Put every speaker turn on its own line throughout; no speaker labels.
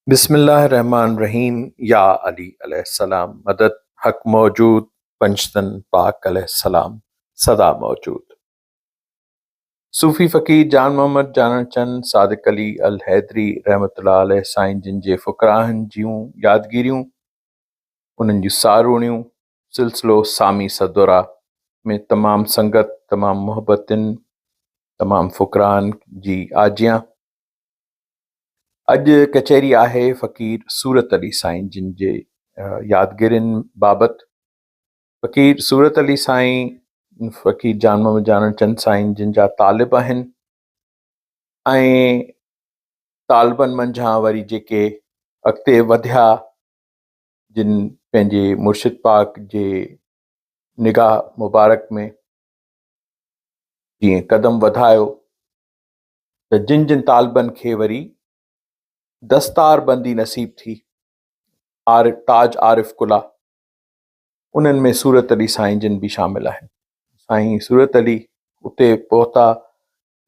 बिस्मिल्लाहिर्रहमानिर्रहीम। या अली अलैहिस्सलाम मदद हक मौजूद, पंचतन पाक अलैहिस्सलाम सदा मौजूद। सूफ़ी फ़कीर जान मोहम्मद जान चंद सादिक अली अल हैदरी रहमतुल्लाह अलैह साईं जिन जे फ़ुक़राहनि जूं यादगिरियूं, उन्हनि जूं सारूणियूं सिलसिलो सामी सदुरा में तमामु संगत, तमामु मोहब्बतिन, तमामु फ़ुक़राहनि जी आजियां। अॼु कचहरी आहे फ़कीर सूरत अली साईं जिन जे यादगिरियुनि बाबति। फ़कीर सूरत अली साईं फ़कीर जान मोहम्मद जान चंद साईं जिन जा तालिब आहिनि ऐं तालिबनि मंझां वरी जेके अॻिते वधिया, जिन पंहिंजे मुर्शिद पाक जे निगाह मुबारक में जीअं कदम वधायो, त जिन जिन तालिबनि खे वरी दस्तार बंदी नसीब थी, ताज आरिफ कुला, उन्हनि में सूरत अली साईं जिन बि शामिल आहिनि। साईं सूरत अली उते पहुता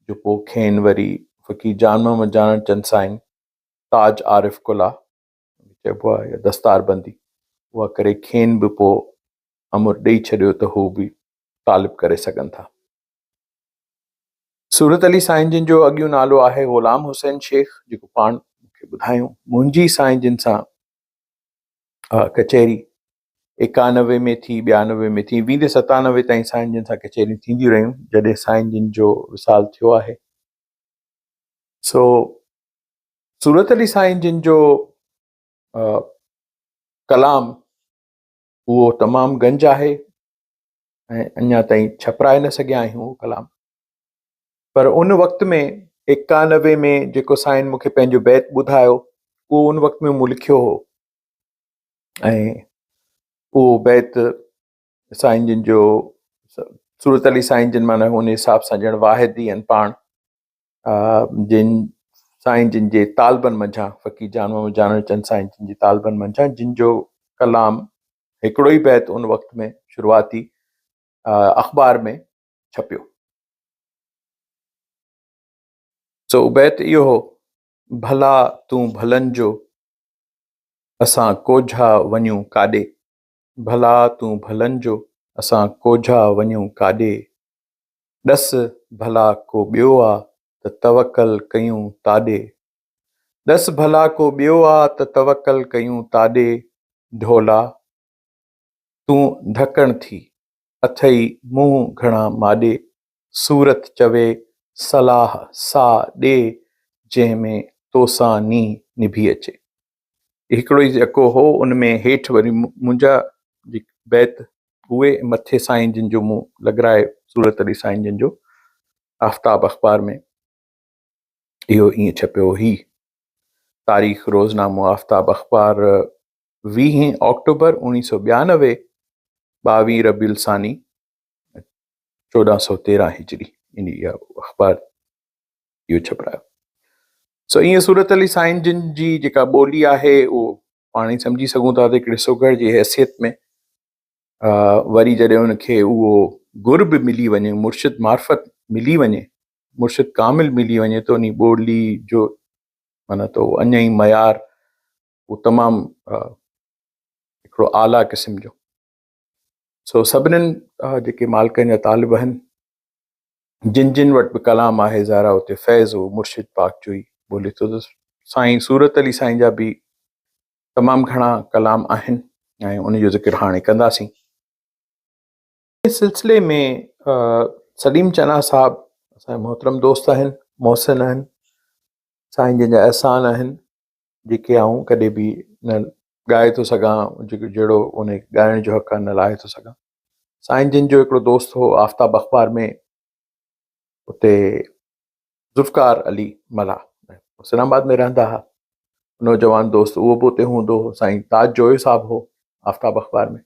जो पोइ खेनि वरी फ़कीर जान मोहम्मद जान चंद साईं ताज आरिफ कुला चइबो आहे, या दस्तार बंदी, उहा करे खेनि बि पोइ अमुर ॾेई छॾियो त हू बि तालिब करे सघनि था। सूरत अली साईं जिन जो अॻियो नालो आहे ग़ुलाम हुसैन शेख, जेको पाण मूंखे ॿुधायूं। मुंहिंजी साईं जिन सां कचहरी 91 में थी, 92 में थी, 97 ताईं साईं जिन सां कचहरियूं थींदियूं रहियूं, जॾहिं साईं जिन जो विसाल थियो आहे। सूरत अली साईं जिन जो कलाम उहो तमामु गंज आहे ऐं अञा ताईं छपराए न सघिया आहियूं उहो कलाम। पर उन वक़्त में 91 में जेको साईं मूंखे पंहिंजो बैत ॿुधायो, उहो उन वक़्त में मूं लिखियो हो ऐं उहो बैत साईं जिन जो सूरत अली साईं जिन माना उन हिसाब सां ॼण वाहिद ई आहिनि पाण, जिन साईं जिन जे तालिबनि मंझां, फ़कीर जान मोहम्मद जान चंद साईं जिन जे तालिबनि मंझां, जिन जो कलाम हिकिड़ो ई बैत उन वक़्त में शुरूआती अख़बार में छपियो। सो बैत इहो हो, भला तूं भलनि जो असां कोझा वञूं काॾे, भला तूं भलनि जो असां कोझा वञूं काॾे, ॾस भला को ॿियो आ त तवकल कयूं ताॾे, ॾस भला को ॿियो आ त तवकल कयूं ताॾे, ढोला तूं ढकण थी अथई मुंहुं घणा माॾे, सूरत चवे सलाह सा ॾे जंहिंमें तोसां नी निभी अचे। हिकिड़ो ई यको हो, उन में हेठि वरी मुंहिंजा बैत उहे, मथे साईं जिन जो मूं लॻराए सूरत अली साईं जिन जो आफ़ताब अख़बार में इहो ईअं छपियो ही। तारीख़ रोज़नामो आफ़ताब अख़बार 20 अक्टूबर 1992, 22 रबीउल सानी 1413 हिजरी, इन इहा अख़बार इहो छपरायो। सो ईअं सूरत अली साईं जिन जी जेका ॿोली आहे उहो पाण ई सम्झी सघूं था त हिकिड़े सुगड़ जी हैसियत में वरी जॾहिं उनखे उहो गुर बि मिली वञे, मुर्शिद मार्फत मिली वञे, मुर्शिद कामिल मिली वञे, त उन ॿोली जो माना तो अञा ई मयार उहो तमामु हिकिड़ो आला क़िस्म जो। सो सभिनीनि जेके मालिकनि जा तालिब आहिनि, जिन जिन वटि बि कलाम आहे, ज़ारा उते फैज़ हो मुर्शिद पाक जो ई बोले थो। त साईं सूरत अली साईं जा बि तमामु घणा कलाम आहिनि ऐं उन जो ज़िक्र हाणे कंदासीं। इस सिलसिले में सलीम चना साहब असांजा मोहतरम दोस्त आहिनि, मोहसिन आहिनि, साईं जिन जा अहसान आहिनि, जेके आऊं कॾहिं बि न ॻाए थो सघां, जेको जहिड़ो उन ॻाइण जो हक़ आहे न लाहे थो सघां। साईं जिन जो हिकिड़ो दोस्त हो आफ़ताब अख़बार में, उते ज़ुल्फ़कार अली मला इस्लामाबाद में रहंदा हुआ, नौजवान दोस्त, उहो बि उते हूंदो हो। साईं ताज जोयो साहब हो आफ़ताब अख़बार में।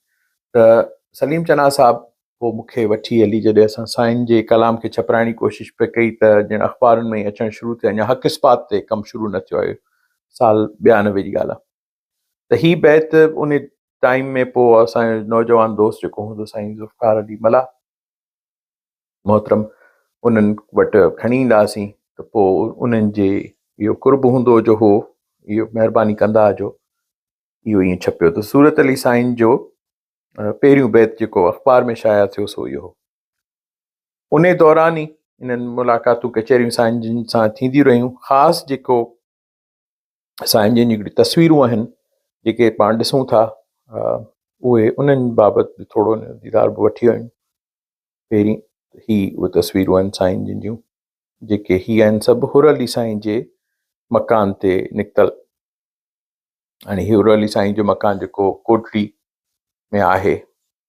त सलीम चना साहब पोइ मूंखे वठी हली, जॾहिं असां साईं जे कलाम खे छपराइण जी कोशिशि पे कई, त ॼण अख़बारुनि में अचणु शुरू थिया, अञा हक़ इस्पात ते कमु शुरू न थियो आहे, साल 92 जी ॻाल्हि आहे। त ही बैत उन टाइम में पोइ असांजो नौजवान दोस्त जेको हूंदो साईं ज़ुल्फ़कार अली मला मोहतरम, उन्हनि वटि खणी ईंदासीं, त पोइ उन्हनि जे इहो कुर्ब हूंदो जो हो इहो महिरबानी कंदा जो इहो ईअं छपियो। त सूरत अली साईं जो पहिरियों बैत जेको अख़बार में शाया थियो सो इहो हो। उन दौरान ई इन्हनि मुलाक़ातूं कचहरियूं साईं जिन सां थींदियूं रहियूं। ख़ासि जेको साईं जिन जी हिकिड़ी तस्वीरूं आहिनि जेके पाण ॾिसूं था, उहे उन्हनि बाबति थोरो दीदार बि वठी आहियूं। पहिरीं ही उहे तस्वीरूं आहिनि साईं जिन जूं जेके ही आहिनि सभु हुर अली साईं जे मकान ते निकितल। हाणे हुर अली साईं जो मकान जेको कोटड़ी में आहे,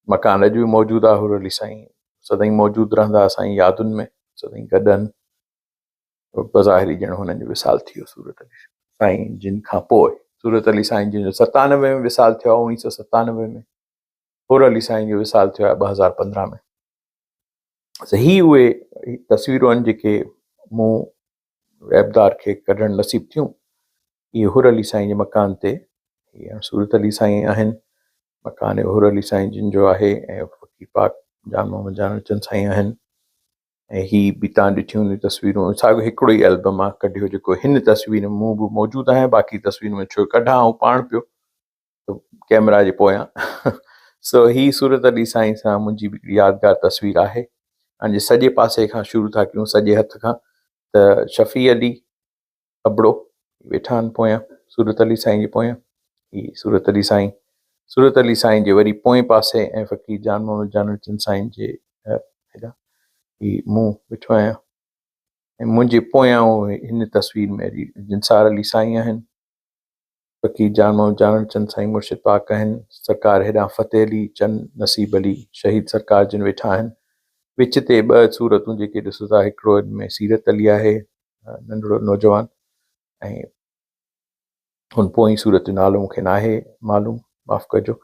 मकान अॼु बि मौजूदु आहे। हुर अली साईं सदाईं मौजूदु रहंदा, असांजी यादुनि में सदाईं गॾनि। बज़ाहिरी ॼण हुननि जो विसाल थी वियो सूरत अली साईं जिन खां पोइ। सूरत अली साईं जिन जो 97 में विसाल थियो आहे, 1997 में। हुर अली साईं जो विसाल थियो आहे 2015 में। ही उहे तस्वीरूं आहिनि जेके मूं ऐबदार खे कढणु नसीब थियूं। इहे हुर अली साईं जे मकान ते सूरत अली साईं आहिनि। मकान हुर अली साईं जिन जो आहे ऐं फ़कीर पाक जान मोहम्मद जान चंद साईं आहिनि। ऐं ही बि तव्हां ॾिठियूं आहिनि तस्वीरूं। साॻियो हिकिड़ो ई एल्बम आहे कढियो जेको हिन तस्वीर में मूं बि मौजूदु आहियां। बाक़ी तस्वीरूं में छो कढां ऐं पाण पियो त कैमरा जे पोयां। सो ही सूरत अली साईं सां मुंहिंजी बि यादगार तस्वीर आहे। पंहिंजे सॼे पासे खां शुरू था कयूं, सॼे हथ खां। त शफ़ी अली अबड़ो वेठा आहिनि पोयां, सूरत अली साईं जे पोयां। ही सूरत अली साईं, सूरत अली साईं जे वरी पोएं पासे ऐं फ़कीर जान मोहम्मद जान चंद साईं जे हेॾा ही मूं वेठो आहियां। ऐं मुंहिंजे पोयां हिन तस्वीर में जिनसार अली साईं आहिनि, फ़कीर जान मोहम्मद जान चंद साईं मुर्शिद पाक आहिनि। सरकार हेॾां फ़तेह अली चंद नसीब अली शहीद सरकार जिन वेठा आहिनि। विच ते ॿ सूरतूं जेके ॾिसो था, हिकिड़ो में सीरत अली आहे नंढड़ो नौजवान, ऐं हुन पोइ सूरत जो नालो मूंखे न आहे मालूम, माफ़ु कजो।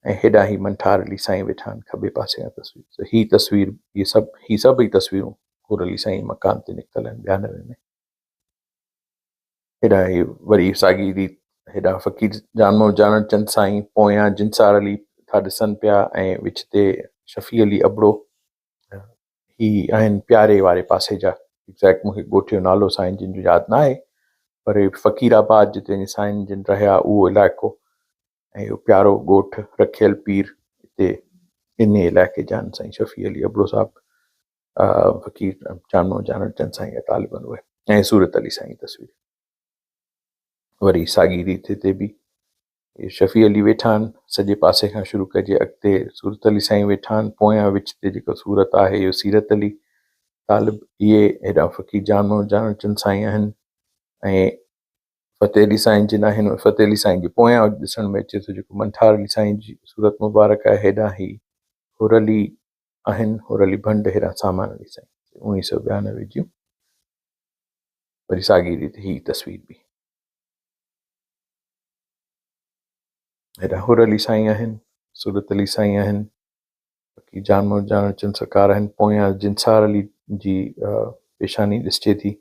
ऐं हेॾां ही मंठार अली साईं वेठा आहिनि खॿे पासे खां तस्वीर। ही तस्वीर ही सभु ई तस्वीरूं हुर अली साईं मकान ते निकितल आहिनि 92 में। हेॾां ही वरी साॻी रीत हेॾां फ़कीर जान मोहम्मद जान चंद साईं, पोयां जिनसार अली था ॾिसनि पिया, ऐं विच ते शफ़ी अली अबड़ो। ही आहिनि प्यारे वारे पासे जा। एग्ज़ैक्ट मूंखे ॻोठ जो नालो साईं जिन जो यादि न आहे, पर फ़कीराबाद जिते साईं जिन रहिया उहो इलाइक़ो ऐं इहो प्यारो ॻोठ रखियल पीर हिते इन इलाइक़े जा आहिनि साईं शफ़ी अली अबड़ो साहिबु। फ़कीर जान मोहम्मद जान चंद साईं जा तालिबन उहे। ऐं सूरत अली साईं तस्वीर वरी साॻी रीत हिते बि शफ़ी अली वेठा आहिनि। सॼे पासे खां शुरू कजे, अॻिते सूरत अली साईं वेठा आहिनि। पोयां विच ते जेको सूरत आहे इहो सीरत अली तालिब। इहे हेॾां फ़कीर जान मोहम्मद जान चंद साईं आहिनि। ऐं फ़तेह अली साईं जिन आहिनि, फ़तेह अली साईं जे पोयां ॾिसण में अचे थो जेको मंठार अली साईं जी सूरत मुबारक आहे। हेॾां ही हुर अली आहिनि, हुर अली भंड। हेॾां सामान अली साईं 1992 जूं। वरी साॻी रीति ही तस्वीर बि हेॾां हुर अली साईं आहिनि, सूरत अली साईं आहिनि, फ़कीर जान मोहम्मद जान चंद सरकार आहिनि। पोयां जिनसार अली जी पेशानी ॾिसिजे थी,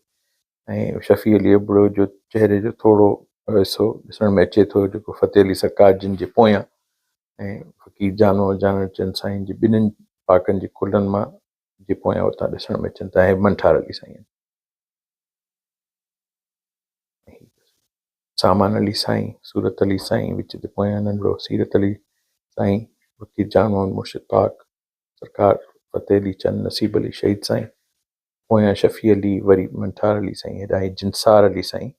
ऐं शफ़ी अली अबड़ो जो चहिरे जो थोरो हिसो ॾिसण में अचे थो जेको फ़तेह अली सरकार जिन जे पोयां, ऐं फ़कीर जान मोहम्मद जान चंद साईं जे ॿिन्हिनि पाकनि जे कुलनि मां जे पोयां उतां ॾिसण में अचनि था। ऐं मंठार अली साईं, सामान अली साईं, सूरत अली साईं, विच ते पोयां नंढड़ो सीरत अली साईं, फ़कीर जान मोहम्मद मुर्शिद पाक सरकार, फ़तेह अली चंद नसीब अली शहीद साईं, पोयां शफ़ी अली, वरी मंठार अली साईं, हेॾां जिनसार अली साईं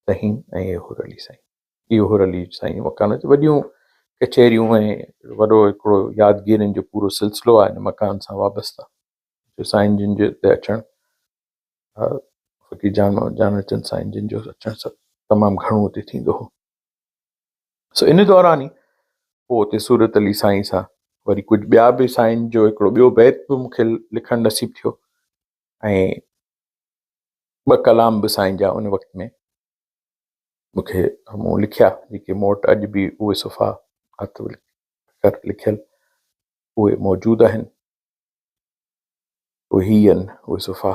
तहीं, ऐं हुर अली साईं। इहो हुर अली साईं मकान ते वॾियूं कचहरियूं ऐं वॾो हिकिड़ो यादगिरियुनि जो पूरो सिलसिलो आहे हिन मकान सां वाबस्ता। जो साईं जिन जे हिते अचणु, फ़कीर जान मोहम्मद जान चंद साईं जिन जो अचणु तमामु घणो हुते थींदो हो। सो इन दौरान ई पोइ हुते सूरत अली साईं सां वरी कुझु ॿिया बि साईं जो हिकिड़ो ॿियो बैत बि मूंखे लिखणु नसीब थियो, ऐं ॿ कलाम बि साईं जा उन वक़्त में मूंखे मूं लिखिया, जेके मूं वटि अॼु बि उहे सुफ़ा हथ लिखियल उहे मौजूदु आहिनि। उहे ही आहिनि उहे सुफ़ा।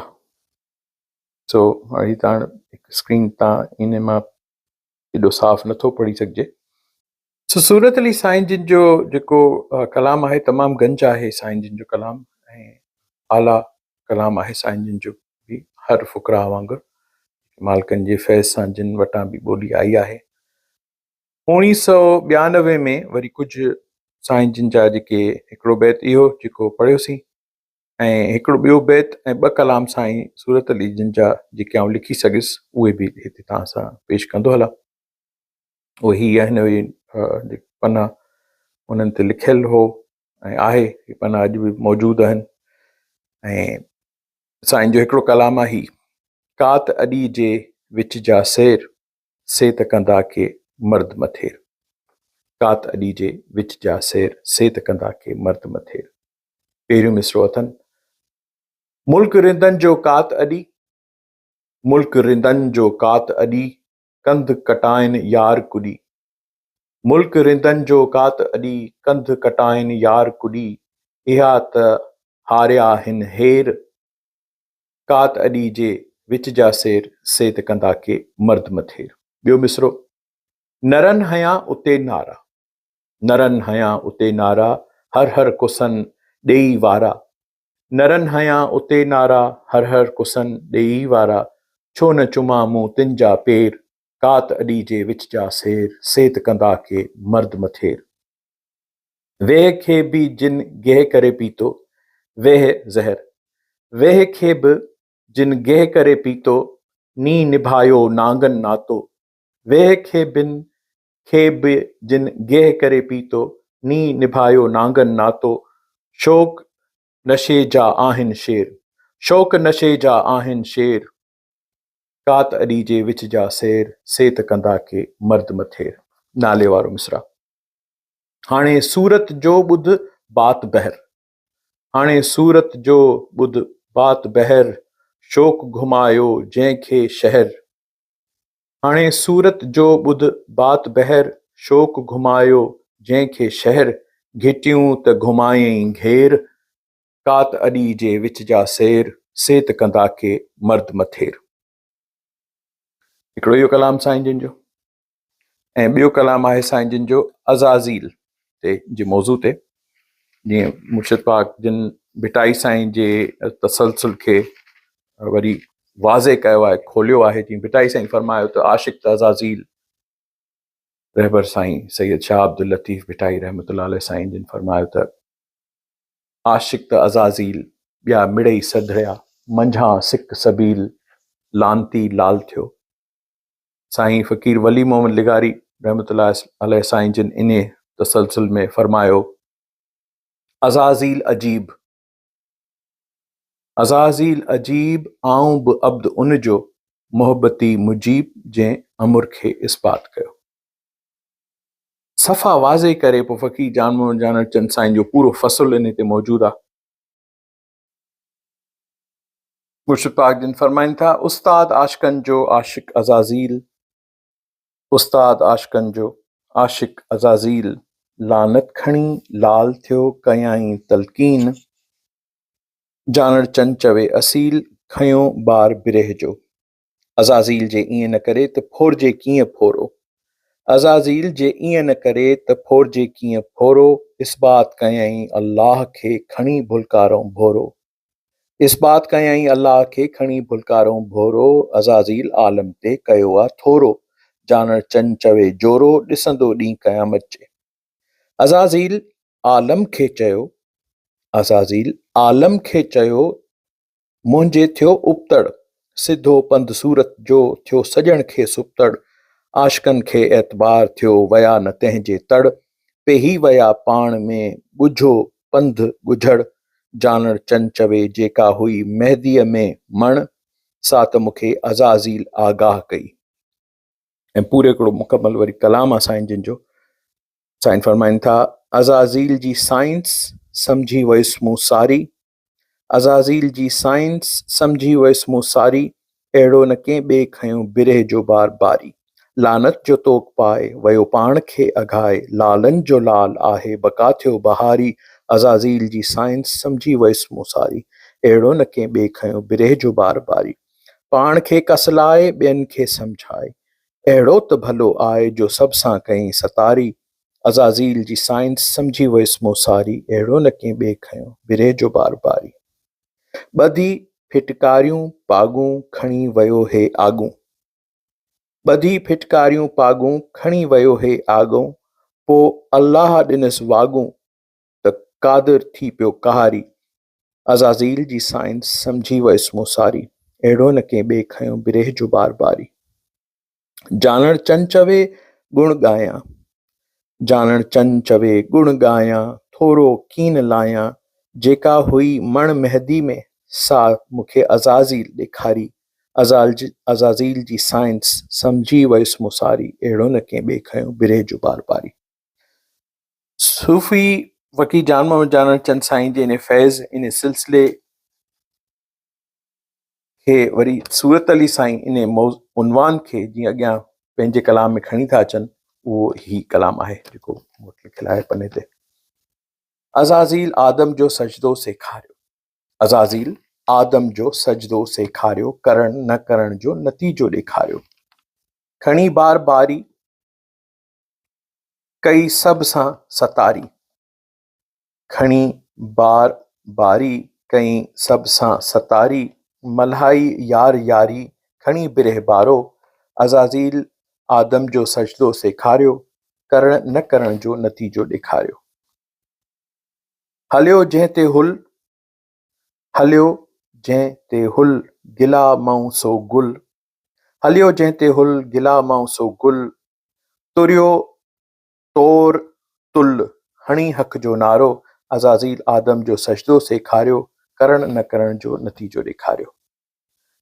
सो हाणे तव्हां स्क्रीन तां इन मां एॾो साफ़ नथो पढ़ी सघिजे। सो सूरत अली साईं जिन जो जेको कलाम आहे तमामु गंज आहे साईं जिन जो कलाम, ऐं आला कलाम आहे साईं जिन जो बि हर फ़ुक़रा वांगुरु। मालिकनि जे फैज़ सां जिन वटां बि ॿोली आई आहे। 1992 में वरी कुझु साईं जिन जा जेके हिकिड़ो बैत इहो जेको पढ़ियोसीं ऐं हिकिड़ो ॿियो बैत ऐं 2 कलाम साईं सूरत अली जिन जा जेके आउं लिखी सघियुसि उहे बि हिते तव्हां सां पेश कंदो हलां। उहे ही आहिनि जेके पना उन्हनि ते लिखियलु हो ऐं आहे पना अॼु बि मौजूदु आहिनि। ऐं साईं जो हिकिड़ो कलाम आहे ही, कात अॾी जे विच जा सेर सेत कंदा के मर्द मथेर। कात अॾी जे विच जा सेर सेत कंदा के मर्द मथेर। पहिरियों मिसरो अथनि, मुल्क रिंदनि जो कात अॾी, मुल्क रिंदनि जो कात अॾी, कंध कटाइनि यार कुॾी। मुल्क रिंदनि जो कात अॾी, कंध कटाइनि यार कुॾी। इहा त हारिया हिन हेर, कात अॾी जे विच जा सेर सेत कंदा के मर्द मथेर। ॿियो मिसरो, नरन हयां उते नारा, नरन हयां उते नारा, हर हर कुसन ॾेई वारा। नरन हयां उते नारा, हर हर कुसन ॾेई वारा। छो न चुमा मूं तिन जा पेर, कात अॾी जे विच जा सेर सेत कंदा के मर्द मथेर। वेह खे बि जिन गेह करे पीतो, वेह ज़हर, वेह खे बि जिन गेह करे पीतो, नी निभायो नांगन नातो। वेह खे बि जिन गेह करे पीतो, नी निभायो नांगन नातो। शौक़ नशे जा आहिनि शेर, शौक़ नशे जा आहिनि शेर। कात अॾी जे विच जा सेर सेत कंदा के मर्द मथेर। नाले वारो मिसरा, हाणे सूरत जो ॿुध बात बहर, हाणे सूरत जो ॿुध बात बहर। शौक़ घुमायो जंहिंखे शहर। हाणे सूरत जो ॿुध बात बहर, शौक़ घुमायो जंहिंखे शहर। घिटियूं त घुमायईं घेर, कात अॾी जे विच जा सेर सेत कंदा के मर्द मथेर। हिकिड़ो इहो कलाम साईं जिन जो ऐं ॿियो कलाम आहे साईं जिन जो अज़ाज़ील ते जे मौज़ू ते। जीअं मुर्शिद पाक जिन भिटाई साईं जे तसलसल खे वरी वाज़े कयो आहे, खोलियो आहे। जीअं भिटाई साईं फरमायो त आशिक़ त अज़ाज़ील, रहबर साईं सैयद शाह अब्दुल लतीफ़ भिटाई रहमतुल्लाह अलैह साईं जिन फरमायो त आशिक़ त अज़ाज़ील, ॿिया मिड़ई सधड़िया, मंझां सिक सबील, लानती लाल थियो। साईं फ़कीर वली मोहम्मद लिगारी रहमतुल्लाह अलैह साईं जिन इन तसलसल में फरमायो, अज़ाज़ील अजीब, अज़ाज़ील अजीब, आऊं बि अब्द उन जो, मोहब्बती मुजीब, जंहिं अमुर खे इस्बात कयो। सफ़ा वाज़े करे पोइ फ़कीर जान मोहम्मद जान चंद साईं जो पूरो फ़सुल इन ते मौजूदु आहे। मुर्शिद पाक जिन फरमाइनि था, उस्ताद आशिक़नि जो आशिक़ अज़ाज़ील, उस्ताद आशिक़नि जो आशिक़ अज़ाज़ील, लानत खणी लाल थियो कयाई तलकीन। जानड़ चंद चवे असील, खयो बार बिरह जो। अज़ाज़ील जे ईअं न करे त फोरजे कीअं फोरो, अज़ाज़ील जे ईअं न करे त फोरजे कीअं फोरो। इस्बात कयईं अल्लाह खे खणी भुलकारो भोरो, इस्बात कयईं अल्लाह खे खणी भुलकारो भोरो। अज़ाज़ील आलम ते कयो आहे थोरो, जानड़ चंद चवे जोरो, ॾिसंदो ॾींहुं क़यामत जे। अज़ाज़ील आलम खे चयो, अज़ाज़ील आलम खे चयो, मुंहिंजे थियो उबतड़, सिधो पंध सूरत जो थियो सॼण खे सुबतड़। आशिक़नि खे एतबार थियो वया न तंहिंजे तड़, पेही वया पाण में ॻुझो पंध ॻुझड़। जानड़ चंद चवे जेका हुई मेहदीअ में मण, सा त मूंखे अज़ाज़ील आगाह कई। ऐं पूरे हिकिड़ो मुकमल वरी कलाम आहे साईं जिन जो। साईं फरमाइनि था, अज़ाज़ील जी साइंस सम्झी वयुसि मूं सारी, अज़ाज़ील जी साइंस सम्झी वयुसि मूं सारी। अहिड़ो न कंहिं ॿिए खयो बिरह जो बार बारी। लानत जो तोक पाए वयो पाण खे अघाए, लालन जो लाल आहे बका थियो बहारी। अज़ाज़ील जी साइंस सम्झी वयुसि मूं सारी, अहिड़ो न कंहिं ॿिए खयो बिरह जो बार बारी। पाण खे कसलाए ॿियनि खे सम्झाए, अहिड़ो त भलो आहे जो सभ सां कयईं सतारी। अज़ाज़ील जी साइंस सम्झी वयुसि मूं सारी, अहिड़ो न कंहिं ॿिए खयो बिरह जो बार बारी। ॿधी फिटकारियूं पागूं खणी वयो हे आगूं, ॿधी फिटकारियूं पागूं खणी वियो हे आगूं, पोइ अल्लाह ॾिनसि वागूं त क़ादिर थी पियो कहारी। अज़ाज़ील जी साइंस सम्झी वयुसि मूं सारी, अहिड़ो न कंहिं ॿिए खयों बिरेह जो बार बारी। ॼाणण चन चवे गुण ॻायां, ॼाणण चन चवे गुण ॻायां, थोरो कीन लायां, जेका हुई मण मेहदी में सा मूंखे अज़ाज़ील ॾेखारी। अज़ाज़ील जी साइंस सम्झी वयुसि मूं सारी, अहिड़ो न कंहिं ॿिए खयों बिरेह जो बार बारी। सूफ़ी फ़कीर जान मोहम्मद ॼाणण चंद साईं जे इन फैज़ इन सिलसिले खे वरी सूरत अली साईं इन उनवान खे जीअं अॻियां पंहिंजे कलाम में खणी था अचनि, उहो ही कलाम आहे जेको लिखियलु आहे पने ते। अज़ाज़ील आदम जो सजदो सेखारियो, अज़ाज़ील आदम जो सजदो सेखारियो, करण न करण जो नतीजो ॾेखारियो। खणी बार बारी कई सभ सां सतारी, खणी बार बारी कई सभ सां सतारी, मल्हाई यार यारी खणी बिरह बारो। अज़ाज़ील आदम जो सजदो सेखारियो, करण न करण जो नतीजो ॾेखारियो। हलियो जंहिं ते हुल, हलियो जंहिं ते हुल, गिला मऊं सो गुल, हलियो जंहिं ते हुल, गिला मऊं सो गुल, तुरियो तोर तुल हणी हक़ जो नारो। अज़ाज़ील आदम जो सजदो सेखारियो, करण न करण जो नतीजो ॾेखारियो।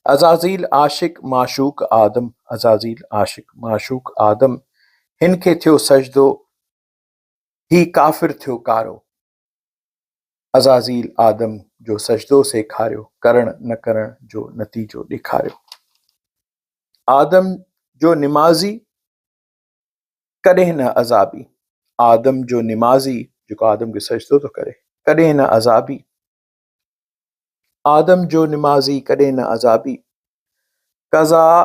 अज़ाज़ील आशिक माशूक आदम, अज़ाज़ील आशिक माशूक आदम, हिन खे थियो सजदो ही काफ़िर थियो कारो। अज़ाज़ील आदम जो सजदो सेखारियो, करण न करण जो नतीजो ॾेखारियो। आदम जो निमाज़ी कॾहिं न अज़ाबी, आदम जो निमाज़ी जेको आदम खे सजदो थो करे, कॾहिं न अज़ाबी। आदम जो निमाज़ी कॾहिं न अज़ाबी, कज़ा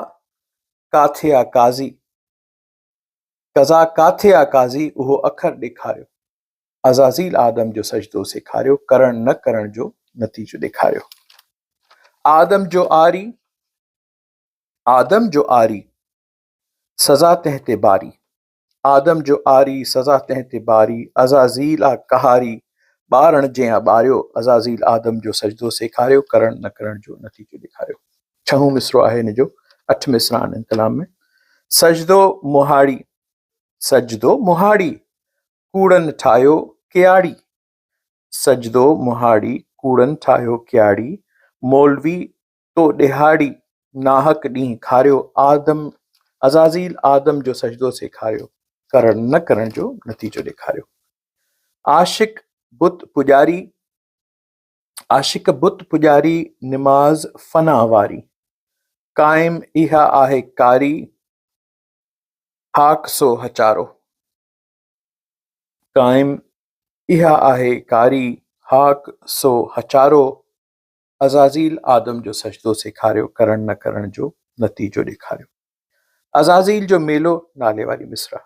काथे आ काज़ी, कज़ा काथे आ काज़ी, उहो अखर ॾेखारियो। अज़ाज़ील आदम जो सजदो सेखारियो, करण न करण जो नतीजो ॾेखारियो। आदम जो आरी, आदम जो आरी सज़ा तंहिं ते बारी, आदम जो आरी सज़ा तंहिं ते बारी। अज़ाज़ील आ कहारी, ॿारण जंहिं ॿारियो। अज़ाज़ील आदम जो सजदो सेखारियो, करण न करण जो नतीजो ॾेखारियो। छहों मिसरो आहे हिन जो, 8 मिसरा आहिनि कलाम में। सजदो मुहाड़ी, सजदो मुहाड़ी कूड़न ठाहियो कियाड़ी, सजदो मुहाड़ी कूड़न ठाहियो कियाड़ी, मौलवी तो ॾिहाड़ी नाहक ॾींहुं खारियो। आदम अज़ाज़ील आदम जो सजदो सेखारियो, करण न करण जो नतीजो ॾेखारियो। आशिक बुत पुॼारी, आशिक बुत पुॼारी निमाज़ फना वारी, क़ाइम इहा आहे कारी, हाक सो हचारो, क़ाइम इहा आहे कारी, हाक सो हचारो। अज़ाज़ील आदम जो सजदो सेखारियो, करण न करण जो नतीजो ॾेखारियो। अज़ाज़ील जो मेलो नाले वारी मिसरा,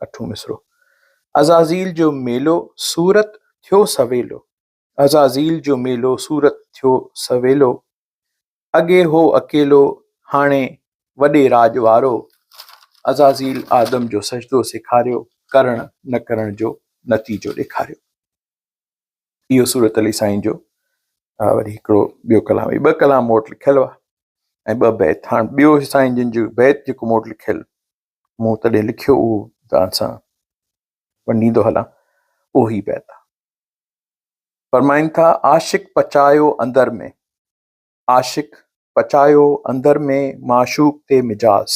8हों मिसरो। अज़ाज़ील जो मेलो सूरत थियो सवेलो, अज़ाज़ील जो मेलो सूरत थियो सवेलो, अॻे हो अकेलो हाणे वॾे राज वारो। अज़ाज़ील आदम जो सजदो सेखारियो, करण न करण जो नतीजो ॾेखारियो। इहो सूरत अली साईं जो वरी हिकिड़ो ॿियो कलाम, 2 कलाम मूं वटि लिखियलु हुआ ऐं 2 बैत। हाणे ॿियो साईं जिन जो बैत जेको मूं वटि लिखियलु, मूं तॾहिं लिखियो, उहो तव्हां सां वंडींदो हलां, उहो ई बैत आहे। फरमाइनि था, आशिक पचायो अंदर में, आशिक पचायो अंदर में, माशूक ते मिजाज़,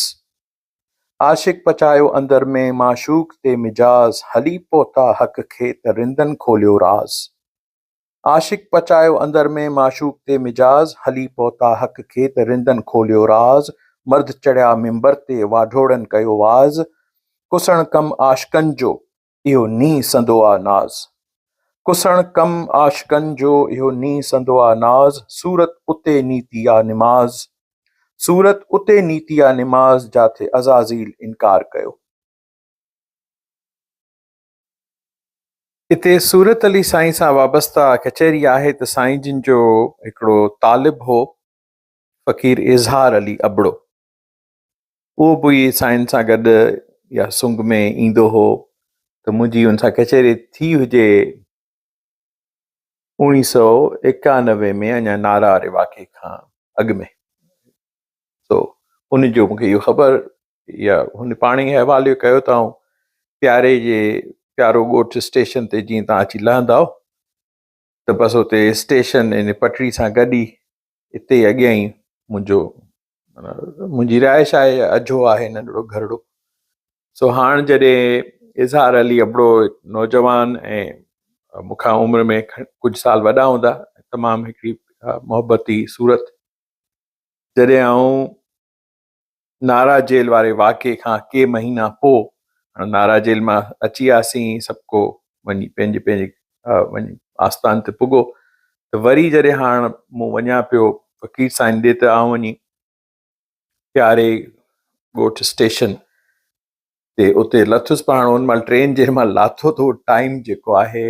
आशिक पचायो अंदर में, माशूक ते मिजाज़, हली पहुता हक़ खे त रिंदन खोलियो राज़। आशिक पचायो अंदर में, माशूक ते मिजाज़, हली पहुता हक़ खे त रिंदन खोलियो राज़। मर्द चढ़िया मिंबर ते, वाढोड़नि कयो वाज़, कुसण कम आशिकनि जो इहो नीं संदो आ नाज़, कुसण कम आशिकनि जो इहो नीं संदो आ नाज़। सूरत उते नीति आ निमाज़, सूरत उते नीति आ निमाज़, जाथे अज़ाज़ील इनकार कयो। हिते सूरत अली साईं सां वाबस्ता कचहरी आहे त साईं जिन जो हिकिड़ो तालिब हो फ़कीर इज़हार अली अबड़ो, उहो बि साईं सां गॾु या सुंग में ईंदो हो त मुंहिंजी हुन सां कचहरी थी हुजे 1991 में, अञा नारा वारे वाक़े खां अॻु में। सो उनजो मूंखे इहो ख़बर या हुन पाण ई हवाले कयो अथऊं प्यारो ॻोठ स्टेशन ते जीअं तव्हां अची लहंदा त बसि हुते स्टेशन इन पटरी सां गॾु ई हिते ई अॻियां ई मुंहिंजी रिहाइश आहे, अझो आहे नंढड़ो घरड़ो। सो हाणे जॾहिं इज़हार अली अबड़ो नौजवान ऐं मूंखां उमिरि में कुझु साल वॾा हूंदा, तमामु हिकिड़ी मोहबती सूरत, जॾहिं आऊं नारा जेल वारे वाक़े खां के महीना पोइ नारा जेल मां अची वियासीं, सभु को वञी पंहिंजे वञी आस्थान ते पुॻो त वरी जॾहिं हाणे मूं वञा पियो फ़क़ीर साईं ॾे त आउं वञी प्यारे ॻोठ स्टेशन ते उते लथुसि पाण। उन महिल ट्रेन जंहिं महिल लाथो त टाइम जेको आहे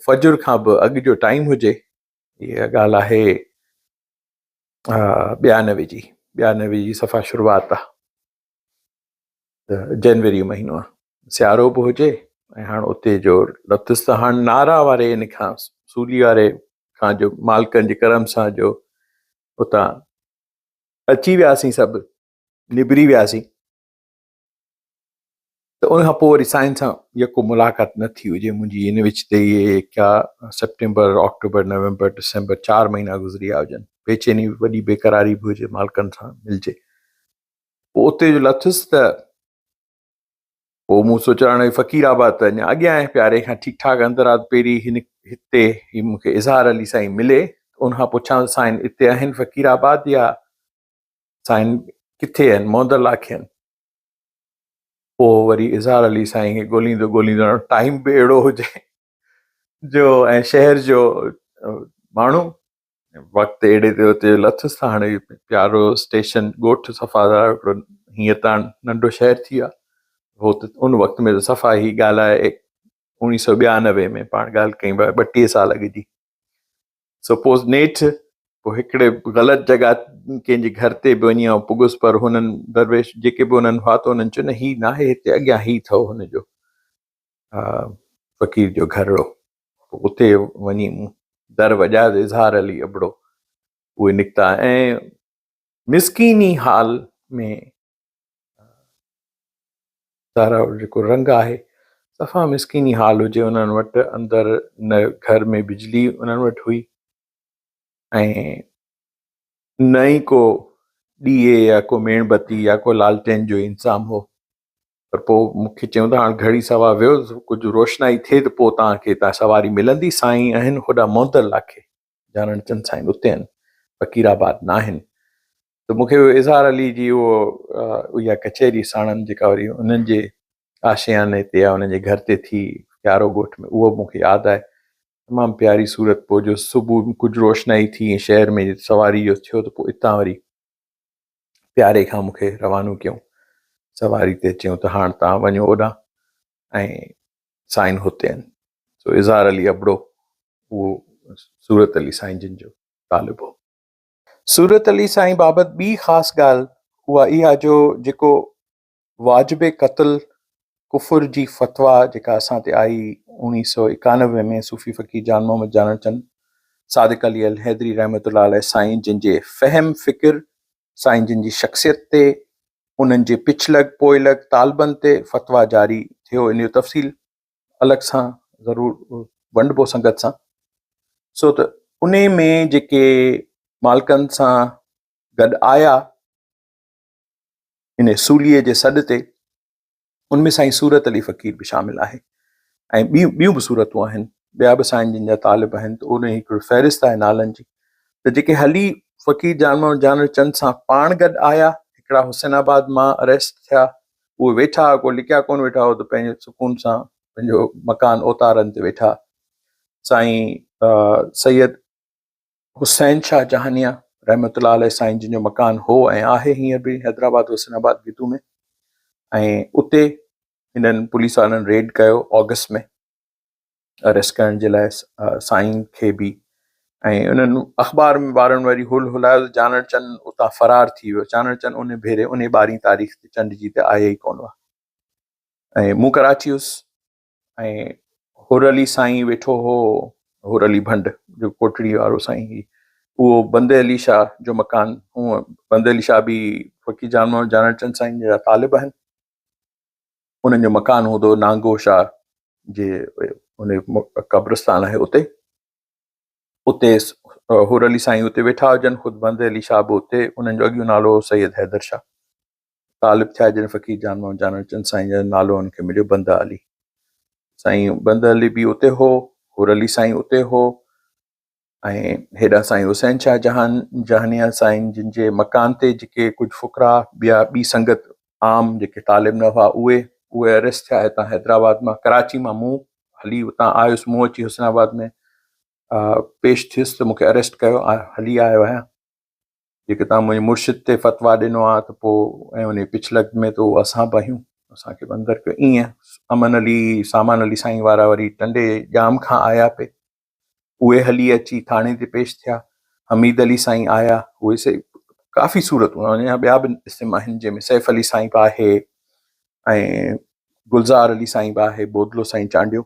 फजुर खां बि अॻु जो टाइम हुजे। इहा ॻाल्हि आहे 92 जी सफ़ा शुरूआत आहे, त जनवरी महीनो आहे, सियारो बि हुजे ऐं हाणे उते जो लथुसि त हाणे नारा वारे इन खां सूली वारे खां जो मालिकनि जे करम सां जो उतां अची वियासीं, सभु निबिरी वियासीं, त उनखां पोइ वरी साईं सां यको मुलाक़ात न थी हुजे मुंहिंजी। इन विच ते इहे क्या सेप्टेंबर, अक्टूबर, नवंबर, दिसंबर 4 महीना गुज़री विया हुजनि, बेचैनी वॾी बेक़रारी बि हुजे, मालिकनि सां मिलजे। पोइ उते जो लथुसि त पोइ मूं सोचियो हाणे फ़क़ीराबाद त अञा अॻियां आहे, प्यारे खां ठीकु ठाकु अंदरि आहे, पहिरीं हिते ही मूंखे इज़हार अली साईं मिले, उनखां पुछां साईं हिते आहिनि फ़क़ीराबाद या साईं किथे आहिनि, मोहदर लाखे आहिनि। पोइ वरी इज़हार अली साईं खे ॻोल्हींदो टाइम बि अहिड़ो हुजे जो ऐं शहर जो माण्हू वक़्तु अहिड़े ते उते लथुसि त हाणे प्यारो स्टेशन ॻोठ सफ़ादार हिकिड़ो हीअं त नंढो शहर थी वियो आहे। हो त उन वक़्त में त सफ़ा ई ॻाल्हि आहे 1992 में पाण ॻाल्हि कई 32 साल अॻु जी। सपोज़ नेठि पोइ हिकिड़े ग़लति जॻह कंहिंजे घर ते बि वञी पुॻुसि, पर हुननि दरवेश जेके बि हुननि हुआ त हुननि चयो न ही न आहे हिते, अॻियां ही अथव हुनजो फ़क़ीर जो घरड़ो। उते वञी दर वॼायो त इज़हार अली अबड़ो उहे निकिता ऐं मिसकीनी हाल में सारा जेको रंग आहे सफ़ा मिसकीनी हाल हुजे उन्हनि वटि। अंदरि न घर में बिजली उन्हनि वटि हुई ऐं न ई को ॾीए या को मेणबती या को लालटेन जो इंतज़ाम हो। पर पोइ मूंखे चयूं त हाणे घड़ी सवा वियो, कुझु रोशनाई थिए त पोइ तव्हांखे हितां सवारी मिलंदी। साईं आहिनि होॾा मोहदर लाखे, जानण चंद साईं उते आहिनि, फ़क़ीराबाद न आहिनि। त मूंखे इज़हार अली जी उहा कचहरी साणनि जेका वरी उन्हनि जे आशियाने ते या उन्हनि जे घर ते थी प्यारो ॻोठ में, उहो मूंखे यादि आहे, तमामु प्यारी सूरत। पोइ जो सुबुह कुझु रोशनाई थी शहर में सवारी जो थियो त पोइ हितां वरी प्यारे खां मूंखे रवानो कयूं सवारी ते, चयूं त हाणे तव्हां वञो होॾां ऐं साईं हुते आहिनि। सो इज़हार अली अबड़ो उहो सूरत अली साईं जिन जो तालिबु हो। सूरत अली साईं बाबति ॿी ख़ासि ॻाल्हि उहा इहा जो जेको वाजिब क़त्ल कुफुर जी फ़तवा जेका असां ते आई 1991 में सूफ़ी फ़क़ीर जान मोहम्मद जानण चंद सादिक अली अल हैदरी रहमतुल्लाह अलैह साईं जिन जे फ़हम फ़िक्र, साईं जिन जी शख़्सियत ते, उन्हनि जे पिछलग पोइलग तालबनि ते फ़तवा जारी थियो। इन जो तफ़सील अलॻि सां ज़रूरु वंडबो संगत सां। सो त उन में जेके मालिकनि सां गॾु आया इन सूलीअ जे सॾ ते, उनमें साईं सूरत अली फ़क़ीर बि शामिल आहे ऐं ॿियूं बि सूरतूं आहिनि, ॿिया बि साईं जिन जा तालिब आहिनि। त उन हिकिड़ो फ़हिरिस्त आहे नालनि जी। त जेके हली फ़क़ीर जानण चंद सां पाण गॾु आया, हिकिड़ा हुसैनाबाद मां अरेस्ट थिया, उहे वेठा, को लिकिया कोन वेठा हो, त पंहिंजे सुकून सां पंहिंजो मकान ओतारनि ते वेठा। साईं सैयद हुसैन शाह जहानिया रहमतुल्लाह अलैह साईं जिन जो मकान हो ऐं आहे हींअर बि हैदराबाद हुसैनाबाद गिदू में, ऐं उते हिननि पुलिस वारनि रेड कयो अगस्त में अरेस्ट करण जे लाइ साईं खे बि ऐं उन्हनि अख़बार में ॿारनि वरी हुल हुलायो त चानण चंद उतां फ़रार थी वियो। चानण चंद उन भेरे उन 12 तारीख़ ते चंड जी ते आया ई कोन हुआ। ऐं मूं कराची हुयुसि ऐं हुर अली साईं वेठो हो, हुर अली भंड जो कोटड़ी वारो साईं ही, उहो बंदे अली शाह जो मकान। हूअं बंदे अली शाह बि फ़कीर जान मोहम्मद जानड़ चंद साईं जा तालिब आहिनि। उन्हनि जो मकान हूंदो नांगो शाह जे उन कब्रिस्तान आहे उते। उते हुर अली साईं उते वेठा हुजनि, ख़ुदि बंदे अली शाह बि उते। उन्हनि जो अॻियो नालो सैयद हैदर शाह। तालिब थिया जन फ़कीर जान मोहम्मद जानड़ चंद साईं जो नालो उनखे मिलियो बंदा अली साईं। बंदा अली बि उते हो, हुर अली साईं उते हो, ऐं हेॾा साईं हुसैन शाह जहानिया साईं जिन जे मकान ते जेके कुझु फ़ुकरा ॿिया ॿी संगत आम जेके तालिब न हुआ उहे अरेस्ट थिया हितां हैदराबाद मां। कराची मां मूं हली उतां आयुसि, मूं अची हुसैनाबाद में पेश थियुसि त मूंखे अरेस्ट कयो, हली आयो आहियां। जेके तव्हां मुंहिंजे मुर्शिद ते फ़तवा ॾिनो आहे त पोइ ऐं उन पिछलग में तो असां बि आहियूं, असांखे बि अंदरि कयो। ईअं अमन अली सामान अली साईं वारा वरी टंडे जाम खां आया पे, उहे हली अची थाणे ते पेश थिया। हमीद अली साईं आया, उहे से काफ़ी सूरतूं अञा ॿिया बि इस्तिमा आहिनि जंहिंमें सैफ अली साईं बि आहे ऐं गुलज़ार अली साईं बि आहे, बोदलो साईं चांडियो।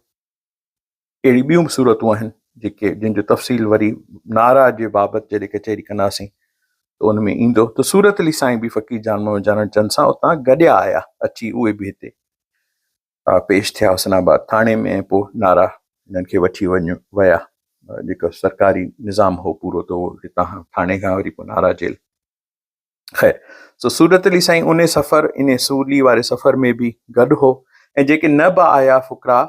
अहिड़ी ॿियूं बि सूरतूं आहिनि जेके जिन जो तफ़सील वरी नारा जे बाबति जॾहिं कचहरी कंदासीं त उन में ईंदो। त सूरत अली साईं बि फ़कीर जान मोहम्मद जानड़ चंद सां उतां गॾिया आया, अची उहे बि हिते पेश थिया हुसैनाबाद थाणे में। ऐं पोइ नारा हिननि खे वठी विया, जेको सरकारी निज़ाम हो पूरो, त उहो हितां थाणे खां वरी पोइ नारा जेल। ख़ैर, सो सूरत अली साईं उन सफ़र, इन सूली वारे सफ़र में बि गॾु हो। ऐं जेके न बि आया फ़ुकरा,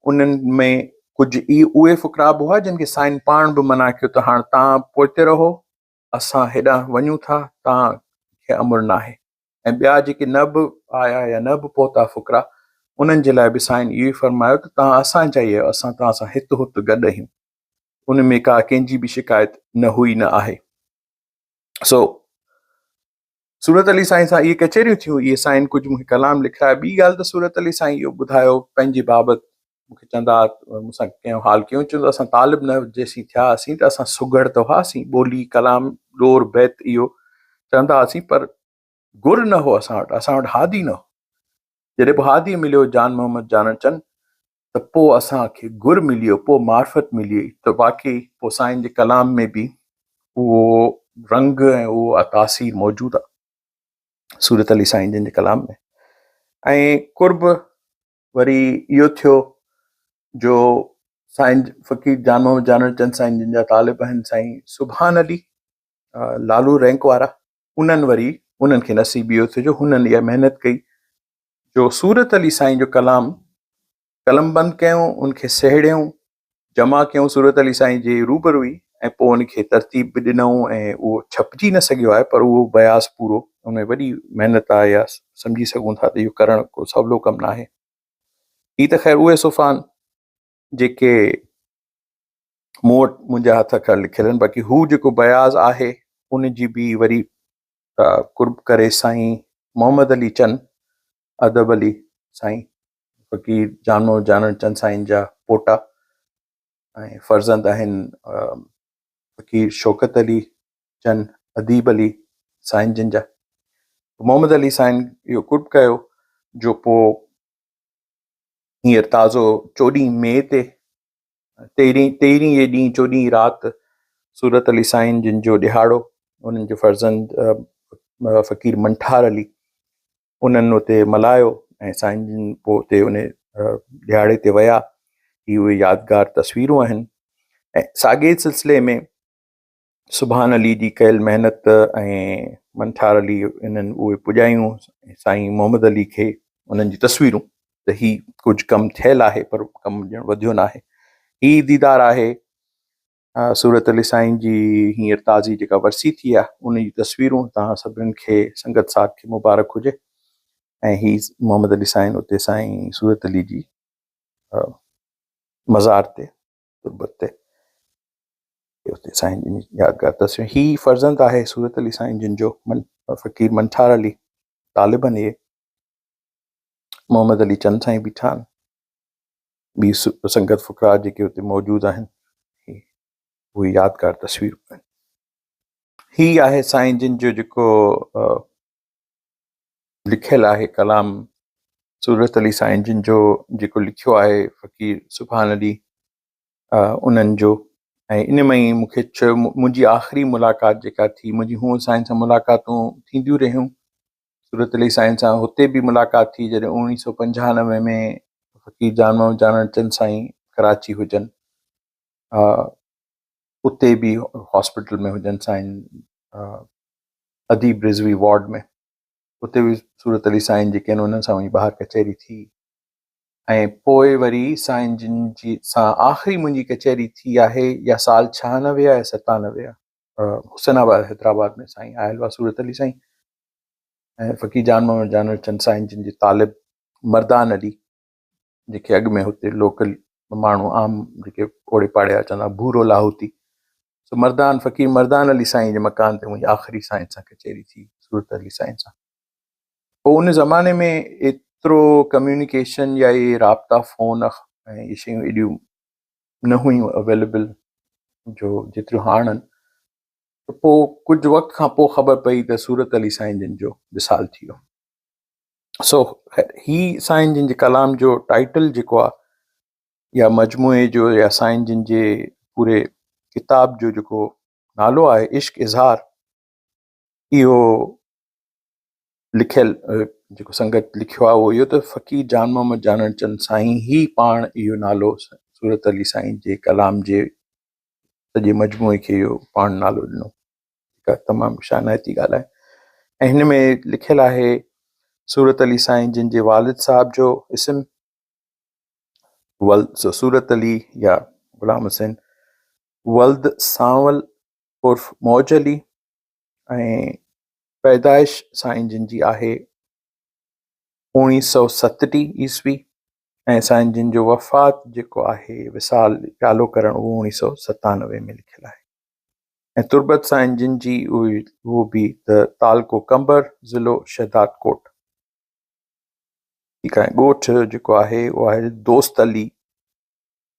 उन्हनि में कुझु उहे फ़ुकरा बि हुआ जिन खे साईं पाण बि मना कयो त हाणे तव्हां पोइते रहो, असां हेॾां वञूं था, तव्हांखे अमुर न आहे। ऐं ॿिया जेके न बि आया या न बि पहुता फ़ुकरा, उन्हनि जे लाइ बि साईं इहो ई फरमायो त तव्हां असांजा ई आहियो, असां तव्हां सां हित हुत गॾु आहियूं। उन में का कंहिंजी बि शिकायत न हुई, न आहे। सो सूरत अली साईं सां इहे कचहरियूं थियूं, इहे साईं कुझु मूंखे कलाम लिखाया। ॿी ॻाल्हि त सूरत अली साईं इहो ॿुधायो पंहिंजे बाबति, मूंखे चवंदा मूंसां कंहिं हाल कयूं, चवंदो असां तालिब न जेसीं थिया हुआसीं त असां सुघड़ त हुआसीं, ॿोली कलाम ॾोर बैत इहो चवंदा हुआसीं, पर गुर न हो असां वटि हादी न हो। जॾहिं पोइ हादी मिलियो जान मोहम्मद जानड़ चंद, त पोइ असांखे गुर मिलियो, पोइ मार्फत मिली। त वाक़ई पोइ साईं जे कलाम में बि उहो रंग ऐं उहो तासीर मौजूदु आहे सूरत अली साईं जिन जे कलाम में। ऐं कुर्ब वरी इहो थियो जो साईं फ़कीर जान मोहम्मद जानड़ चंद साईं जिन जा तालिब आहिनि साईं सुभान अली लालू रैंक वारा, उन्हनि खे नसीब इहो थियो जो हुननि इहा महिनत कई जो सूरत अली साईं जो कलमबंद कयूं, उनखे सहेड़ियूं, जमा कयूं सूरत अली साईं जे रूबरू ई, ऐं पोइ उनखे तरतीब बि ॾिनऊं। ऐं उहो छपजी न सघियो आहे, पर उहो बयास पूरो उन वॾी महिनत आहे, या सम्झी सघूं था त इहो करणु को सवलो कमु न आहे। ही त ख़ैर उहे सुफ़ान जेके मूं वटि मुंहिंजा हथ खां लिखियल आहिनि। बाक़ी हू जेको बयाज़ आहे उन जी बि वरी कुर्ब करे साईं मोहम्मद अली चंद अदब अली साईं फ़कीर जान मोहम्मद जानड़ चंद साईं जा पोटा ऐं फ़र्ज़ंद आहिनि फ़कीर शौकत अली चंद अदीब अली साईं जिन जा। मोहम्मद अली साईं इहो कुर्ब कयो जो पोइ हींअर ताज़ो 14 मई ते 13 जे ॾींहुं 14 राति सूरत अली साईं जिन जो ॾिहाड़ो, उन्हनि जो फ़र्ज़ंद फ़कीर मंठार अली उन्हनि उते मल्हायो। ऐं साईं जिन पोइ उते उन ॾिहाड़े ते विया। ही उहे यादगार तस्वीरूं आहिनि। ऐं साॻे सिलसिले में सुभान अली जी कयल महिनत ऐं मंठार अली इन्हनि उहे पुॼायूं साईं मोहम्मद अली खे, उन्हनि जी तस्वीरूं। त ही कुझु कमु थियल आहे, पर कमु ॼण वधियो न आहे। ही दीदार आहे सूरत अली साईं जी हींअर ताज़ी जेका वरसी थी आहे, उन जी तस्वीरूं तव्हां सभिनीनि खे संगत साथ खे मुबारक हुजे। ऐं ही मोहम्मद अली साईं उते साईं सूरत अली जी मज़ार ते तुर्बत ते उते साईं जिन यादगार तस्वीर। ही फ़र्ज़ंद आहे सूरत अली साईं जिन जो फ़कीर मंठार अली तालिबनि इहे मोहम्मद अली चंद साईं बीठा आहिनि, ॿी संगत फ़ुकरा जेके उते मौजूदु आहिनि। उहे यादगार तस्वीरूं आहिनि। ही आहे साईं जिन जो जेको लिखियलु आहे कलाम सूरत अली साईं जिन जो जेको लिखियो आहे फ़क़ीर सुभान अली उन्हनि जो। ऐं इन में ई मूंखे चयो मुंहिंजी आख़िरी मुलाक़ात जेका थी, मुंहिंजी हूअं साईं सां मुलाक़ातूं थींदियूं रहियूं, सूरत अली साईं सां हुते बि मुलाक़ात थी जॾहिं 1995 में फ़क़ीर जान मोहम्मद जान चंद साईं कराची हुजनि, उते बि हॉस्पिटल में हुजनि साईं अदीब रिज़वी वार्ड में, उते बि सूरत अली साईं जेके आहिनि उन्हनि सां वञी ॿाहिरि कचहरी थी। ऐं पोइ वरी साईं जिन जी सां आख़िरी मुंहिंजी कचहरी थी आहे या साल 96 या 97 हुसैनाबाद हैदराबाद में साईं आयल हुआ सूरत अली साईं ऐं फ़क़ीर जान मोहम्मद जान चंद साईं जिन जे तालिब मर्दान अली, जेके अॻु में हुते लोकल माण्हू आम जेके ओड़े पाड़े जा चवंदा भूरो लाहौती, सो मर्दान फ़क़ीर मर्दान अली साईं जे मकान ते मुंहिंजी आख़िरी साईं सां कचहरी थी सूरत अली साईं सां। पोइ उन ज़माने में एतिरो कम्युनिकेशन या इहे राब्ता फ़ोन ऐं इहे शयूं एॾियूं न हुयूं अवेलेबल जो जेतिरियूं हाणे आहिनि। त पोइ कुझु वक़्त खां पोइ ख़बर पई त सूरत अली साईं जिन जो विसाल थी वियो। सो ही साईं जिन जे कलाम जो टाइटल जेको आहे या मजमूए जो या साईं जिन जे पूरे किताब जो जेको नालो आहे इश्क इज़हार, इहो लिखियल जेको संगत लिखियो आहे उहो इहो त फ़क़ीर जान मोहम्मद जान चंद साईं ही पाण इहो नालो सूरत अली साईं जे कलाम जे सॼे मजमूए खे इहो पाण नालो ॾिनो, जेका तमामु शानाइती ॻाल्हि आहे। ऐं हिन में लिखियलु आहे सूरत अली साईं जिन जे वालिद साहब जो इस्म सूरत अली या ग़ुलाम हुसैन वल्द सांवल उर्फ़ मौज अली, ऐं पैदाइश साईं जिन जी आहे 1937 ईस्वी ऐं साईं जिन जो वफ़ात जेको आहे विसाल प्यालो करणु उहो 1997 में लिखियलु आहे। ऐं तुर्बत साईं जिन जी उहो बि त तालको कंबर ज़िलो शहदाद कोट, ठीकु आहे। ॻोठु जेको आहे उहो आहे दोस्त अली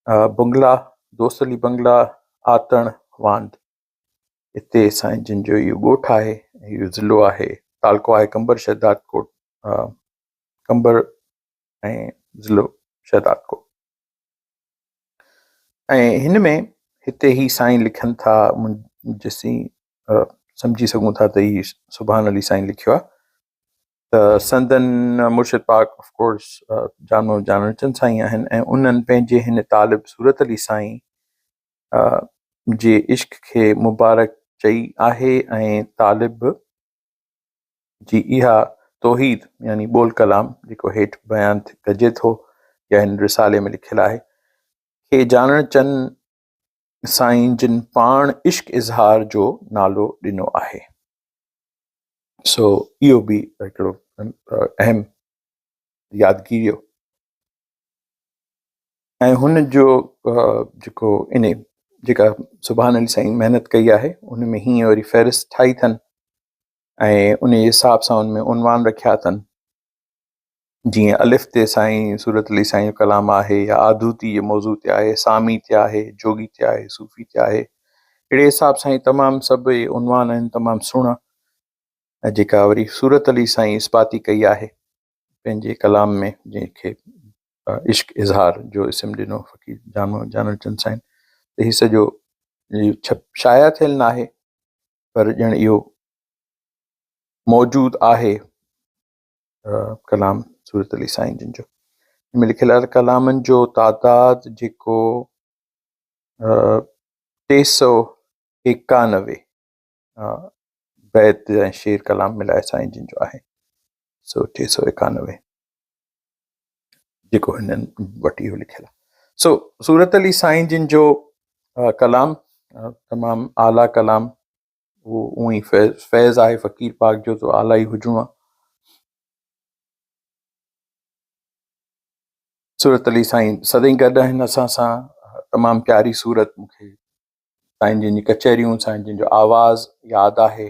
बंगला, दोस्त अली बंगला आतण वांद, हिते साईं जिन जो इहो ॻोठु आहे, इहो ज़िलो आहे, तालको आहे कंबर शहदाद कोट, कंबर ऐं ज़िलो शहदाद कोट। ऐं हिन में हिते ई साईं लिखनि था, जेसीं सम्झी सघूं था त ही सुभान अली साईं लिखियो आहे त संदन मुर्शिद पाक ऑफकोर्स जान मोहम्मद जान चंद साईं आहिनि ऐं उन्हनि पंहिंजे हिन तालिब सूरत अली साईं जे इश्क खे मुबारक चई आहे ऐं तालिब जी इहा तौहीद यानी बोल कलाम जेको हेठि बयानु कजे थो या हिन रिसाले में लिखियलु आहे खे जान चंद साईं जिन पाण इश्क इज़हार जो नालो ॾिनो आहे। सो इहो बि हिकिड़ो अहम यादगिरी हो। ऐं हुन जो जेको इन जेका सुभान अली साईं महिनत कई आहे उन में हीअं वरी फ़हरिस्त ठाही अथनि ऐं उन जे हिसाब सां उन में उनवान रखिया अथनि, जीअं अलिफ़ ते साईं सूरत अली साईं जो कलाम आहे या आदूती जे मौज़ू ते आहे, सामी ते आहे, जोगी ते आहे, सूफ़ी ते आहे, अहिड़े हिसाब सां ई तमामु सभु उनवान आहिनि तमामु सुहिणा, ऐं जेका वरी सूरत अली साईं इस्पाती कई आहे पंहिंजे कलाम में, जंहिंखे इश्क इज़हार जो इस्म ॾिनो फ़क़ीर जान मोहम्मद जान चंद साईं। त हीउ सॼो शाया थियल न आहे पर ॼण इहो मौजूदु आहे कलाम सूरत अली साईं जिन जो। हिन में लिखियलु कलामनि जो तादाद जेको 391 बैत ऐं शेर कलाम मिलाए साईं जिन जो आहे, सो 391 जेको हिननि वटि इहो लिखियलु आहे। सो सूरत अली साईं जिन जो कलाम तमामु आला कलाम, उहो उअं ई फैज़ आहे फ़क़ीर पाक जो त आला ई हुजिणो आहे। सूरत अली साईं सदाईं गॾु आहिनि असां सां, तमामु प्यारी सूरत, मूंखे साईं जिन जी कचहरियूं, साईं जिन जो आवाज़ यादि आहे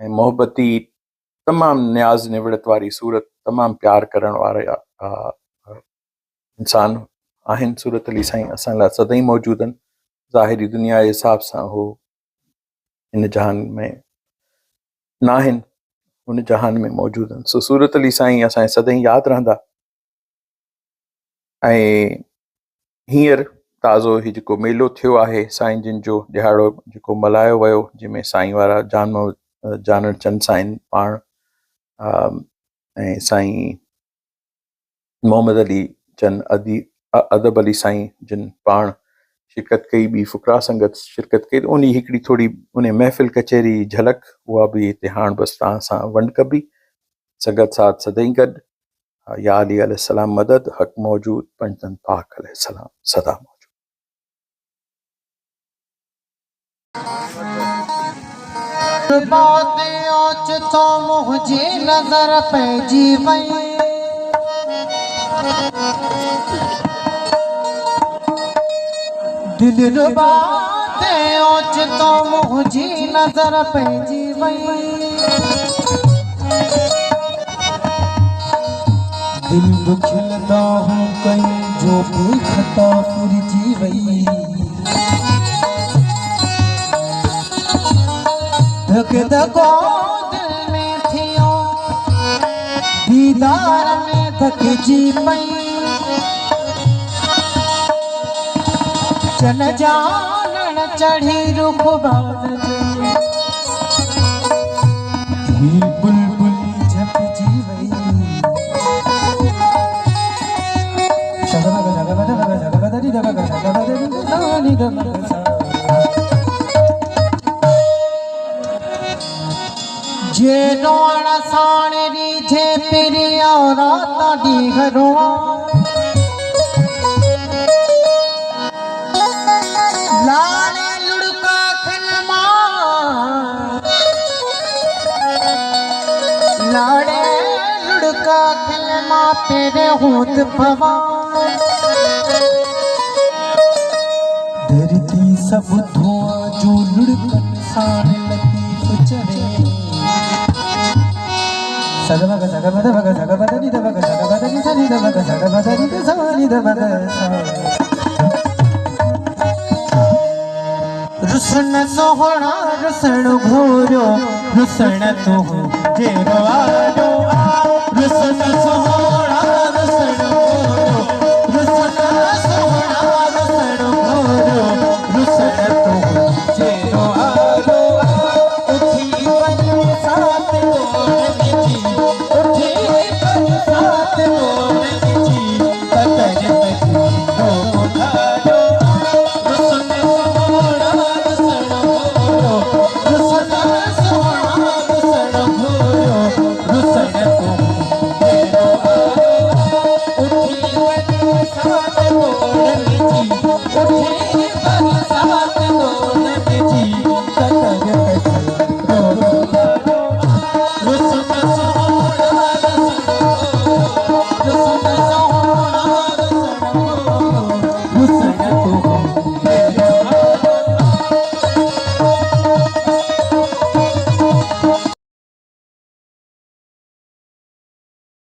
ऐं मोहबती तमामु न्याज़ निवड़त वारी सूरत, तमामु प्यार करण वारा इंसान आहिनि। सूरत अली साईं असां लाइ सदाईं मौजूदु आहिनि। ज़ाहिरी दुनिया जे हिसाब सां हो इन जहान में न आहिनि, हुन जहान में मौजूदु आहिनि। सो सूरत अली साईं असांखे सदाईं यादि रहंदा। ऐं हींअर ताज़ो ही जेको मेलो थियो आहे साईं जिन जो ॾिहाड़ो जेको मल्हायो वियो, जंहिंमें साईं वारा जानड़ चंद साईं पाण ऐं साईं मोहम्मद अली चंद अदब अली साईं जिन पाण शिरकत कई, ॿी फुकरा संगत शिरकत कई, उन हिकिड़ी थोरी उन महफ़िल कचहरी झलक उहा बि हिते हाणे बसि तव्हां सां वंड कबी। संगत साथ सदाईं गॾु, या अली अलैहिस्सलाम मदद, हक़ मौजूद, पंजतन पाक अलैहिस्सलाम सदा मौजूद।
तो मुझे नजर पैजी वई, दिल रुबा ते ओच तो मुझे नजर पैजी वई, दिल दुखिलदा हूँ कहीं जो बेखता फिरजी वई, धक धको दिल में थियो, दीदार में धकजी पई, चन जानन चढ़ी रुख बाण ही बुलबुली झपजी वई, जे नोण साण रीझे पिरिया रात दी घरों, लाड़े लुड़का खिलमा, लाड़े लुड़का खिलमा तेरे होत भवा, धरती सब धुआं जो लुड़कन साण लतीफ चढ़े, सगमग सगमद भग सगमदनि दभग सगमदनि सनि दभग सगमदनि सनि दभग सा, रुसन सोहणा रुसण घोरो रुसण तू जेरो आरो,